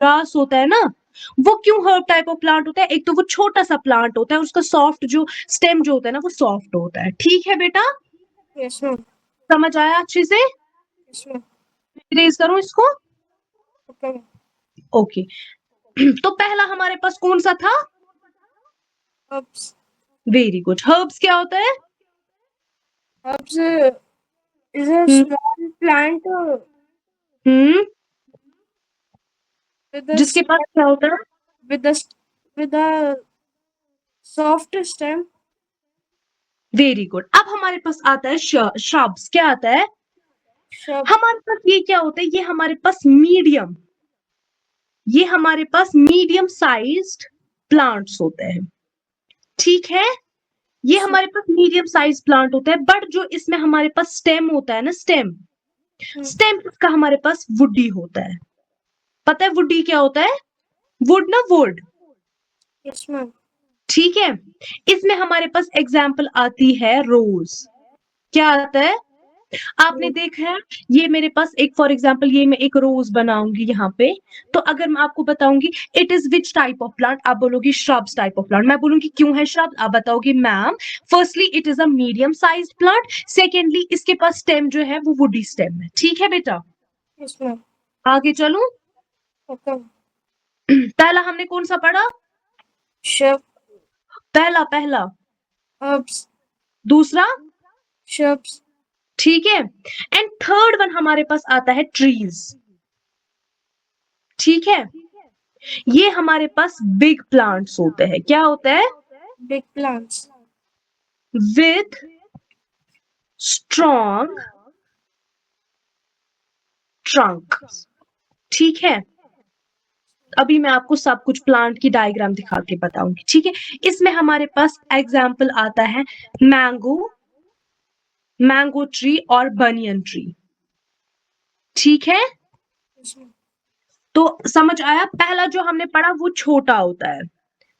Grass होता है ना, वो क्यों हर्ब टाइप ऑफ प्लांट होता है? एक तो वो छोटा सा प्लांट होता है, उसका सॉफ्ट जो स्टेम जो होता है ना, वो सॉफ्ट होता है। ठीक है बेटा, यस मैम। समझ आया अच्छे से? Yes ma'am. रेज करूं इसको? ओके। ओके। तो पहला हमारे पास कौन सा था? हर्ब्स। Very good. हर्ब्स क्या होता है? Herbs is a hmm small plant hmm, with a जिसके पास क्या होता है? with a with a soft stem. Very good. अब हमारे पास आता है श्रब्स। क्या आता है Shrub. हमारे पास? ये क्या होता है? ये हमारे पास मीडियम, ये हमारे पास मीडियम साइज्ड प्लांट्स होते हैं। ठीक है, ये Yes, हमारे पास मीडियम साइज प्लांट होता है, बट जो इसमें हमारे पास स्टेम होता है ना, स्टेम, ma'am. स्टेम इसका हमारे पास वुडी होता है। पता है वुडी क्या होता है? वुड ना, वुड। Yes, ma'am. ठीक है, इसमें हमारे पास एग्जाम्पल आती है रोज। क्या आता है? आपने Yes, देखा है, ये मेरे पास एक फॉर एग्जाम्पल, ये मैं एक रोज बनाऊंगी यहाँ पे, तो अगर मैं आपको बताऊंगी it is which type of plant, आप बोलोगी श्रब्स टाइप ऑफ प्लांट। मैं बोलूंगी क्यों है श्रब, आप बताओगी ma'am firstly it is a medium size plant, secondly इसके पास स्टेम जो है वो वुडी स्टेम है। ठीक है बेटा, yes, ma'am. आगे चलूं? Okay. पहला हमने कौन सा पढ़ा? Shrub. पहला पहला। Herbs. दूसरा? Shrubs. ठीक है, एंड थर्ड वन हमारे पास आता है ट्रीज। ठीक है, ये हमारे पास बिग प्लांट्स होते हैं। क्या होता है? Big plants. With strong trunk. ठीक है, अभी मैं आपको सब कुछ प्लांट की डायग्राम दिखा के बताऊंगी। ठीक है, इसमें हमारे पास एग्जाम्पल आता है मैंगो, मैंगो ट्री और बनियन ट्री। ठीक है, Yes, ma'am. तो समझ आया? पहला जो हमने पढ़ा वो छोटा होता है,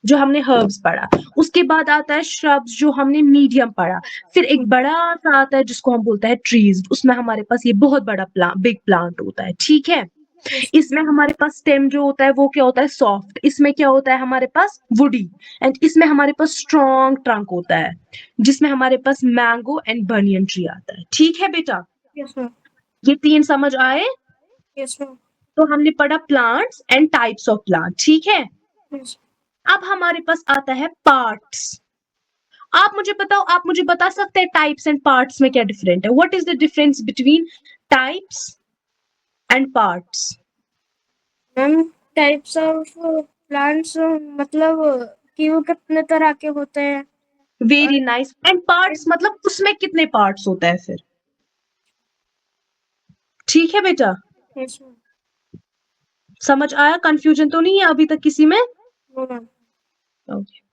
जो हमने हर्ब्स पढ़ा। उसके बाद आता है श्रब्स, जो हमने मीडियम पढ़ा। फिर एक बड़ा सा आता है जिसको हम बोलते हैं ट्रीज, उसमें हमारे पास ये बहुत बड़ा प्लांट, बिग प्लांट होता है। ठीक है, Yes, इसमें हमारे पास स्टेम जो होता है वो क्या होता है? सॉफ्ट। इसमें क्या होता है हमारे पास? वुडी। एंड इसमें हमारे पास स्ट्रॉन्ग ट्रंक होता है, जिसमें हमारे पास मैंगो एंड बनियन ट्री आता है। ठीक है बेटा, yes, ma'am. ये तीन समझ आए? Yes, ma'am. तो हमने पढ़ा plants and types of plant. ठीक है, Yes. अब हमारे पास आता है पार्ट्स। आप मुझे बताओ, आप मुझे बता सकते हैं टाइप्स एंड पार्ट्स में क्या डिफरेंट है? What is the difference between types and parts? Ma'am, types of plants मतलब कि वो कितने तरह के होते हैं। और वेरी नाइस। एंड पार्ट्स मतलब उसमें कितने पार्ट्स होता है फिर? ठीक है बेटा, yes, ma'am. समझ आया? कंफ्यूजन तो नहीं है अभी तक किसी में? No, ma'am. Okay.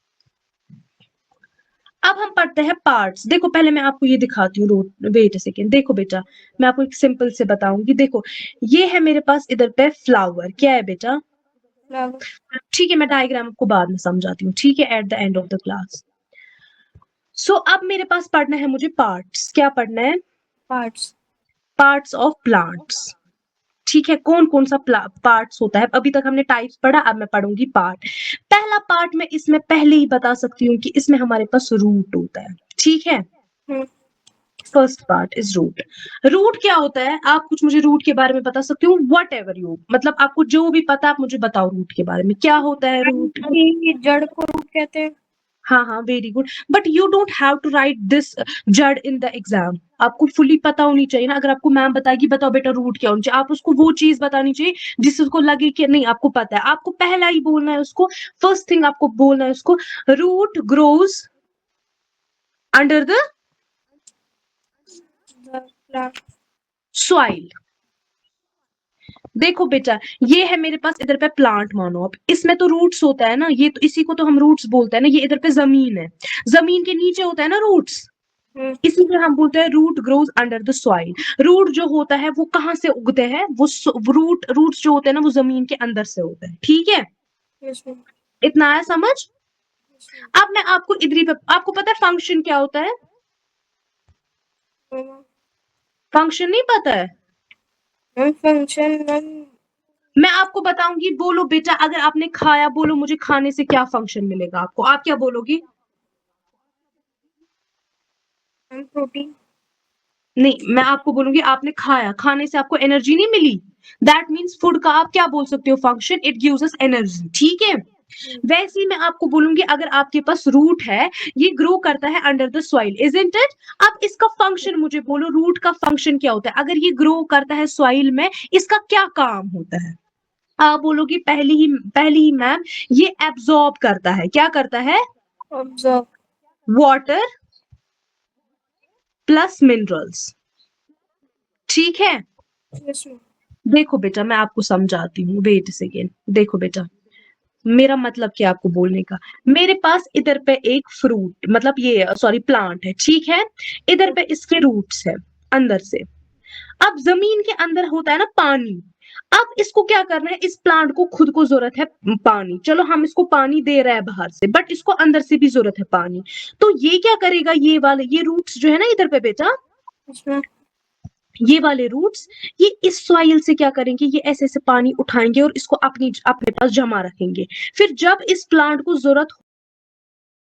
अब हम पढ़ते हैं पार्ट्स। देखो पहले मैं आपको ये दिखाती हूँ, वेट अ सेकेंड। देखो बेटा, मैं आपको एक सिंपल से बताऊंगी। देखो, ये है मेरे पास इधर पे फ्लावर। क्या है बेटा? Flower. ठीक है, मैं डायग्राम आपको बाद में समझाती हूँ। ठीक है, at the end of the class. So अब मेरे पास पढ़ना है मुझे पार्ट्स। क्या पढ़ना है? Parts. Parts of plants. ठीक है, कौन कौन सा पार्ट्स होता है? अभी तक हमने टाइप्स पढ़ा, अब मैं पढ़ूंगी पार्ट। पहला पार्ट मैं इसमें पहले ही बता सकती हूँ कि इसमें हमारे पास रूट होता है। ठीक है, Hmm. First part is root. Root क्या होता है? आप कुछ मुझे रूट के बारे में बता सकते हो? वट एवर यू, मतलब आपको जो भी पता आप मुझे बताओ रूट के बारे में। क्या होता है रूट? कि जड़ को रूट कहते हैं। हाँ हाँ, very good. But you don't have to write this जड़ इन द एग्जाम। आपको फुली पता होनी चाहिए ना। अगर आपको मैम बताएगी बताओ बेटा रूट क्या होनी चाहिए, आप उसको वो चीज बतानी चाहिए जिससे उसको लगे कि नहीं आपको पता है। आपको पहला ही बोलना है उसको, फर्स्ट थिंग आपको बोलना है उसको, root grows under the The plant. Soil. देखो बेटा, ये है मेरे पास इधर पे प्लांट मानो आप, इसमें तो रूट्स होता है ना, ये तो इसी को तो हम रूट्स बोलते हैं ना। ये इधर पे जमीन है, जमीन के नीचे होता है ना रूट्स, Hmm. इसीलिए हम बोलते हैं root grows under the soil. Root जो होता है वो कहाँ से उगते हैं? वो रूट्स जो होते हैं ना वो जमीन के अंदर से होते हैं। ठीक है, Yes, ma'am. इतना आया समझ? Yes, ma'am. अब मैं आपको इधर ही आपको पता है फंक्शन क्या होता है? No, ma'am. फंक्शन नहीं पता है? Ma'am, function ma'am मैं आपको बताऊंगी, बोलो बेटा, अगर आपने खाया, बोलो मुझे खाने से क्या फंक्शन मिलेगा आपको, आप क्या बोलोगी? Ma'am protein. नहीं, मैं आपको बोलूंगी आपने खाया, खाने से आपको एनर्जी नहीं मिली, दैट मीन्स फूड का आप क्या बोल सकते हो function, it gives us energy, ठीक है। वैसे ही मैं आपको बोलूंगी अगर आपके पास रूट है, ये ग्रो करता है under the soil, isn't it? अब इसका फंक्शन मुझे बोलो, रूट का फंक्शन क्या होता है अगर ये ग्रो करता है सॉइल में, इसका क्या काम होता है? आप बोलोगी पहली ही मैम, ये एब्जॉर्ब करता है, क्या करता है? ऑब्जर्व। वाटर प्लस मिनरल्स, ठीक है। Yes ma'am. देखो बेटा मैं आपको समझाती हूँ, वेट सेकेंड, देखो बेटा, मेरा मतलब क्या आपको बोलने का, मेरे पास इधर पे एक फ्रूट मतलब ये सॉरी प्लांट है, ठीक है, इधर पे इसके रूट्स है अंदर से। अब जमीन के अंदर होता है ना पानी, अब इसको क्या करना है, इस प्लांट को खुद को जरूरत है पानी, चलो हम इसको पानी दे रहे हैं बाहर से, बट इसको अंदर से भी जरूरत है पानी। तो ये क्या करेगा, ये वाले ये रूट्स जो है ना इधर पे बेटा, यस मैम। ये वाले रूट्स, ये इस सॉइल से क्या करेंगे, ये ऐसे ऐसे पानी उठाएंगे और इसको अपने पास जमा रखेंगे। फिर जब इस प्लांट को जरूरत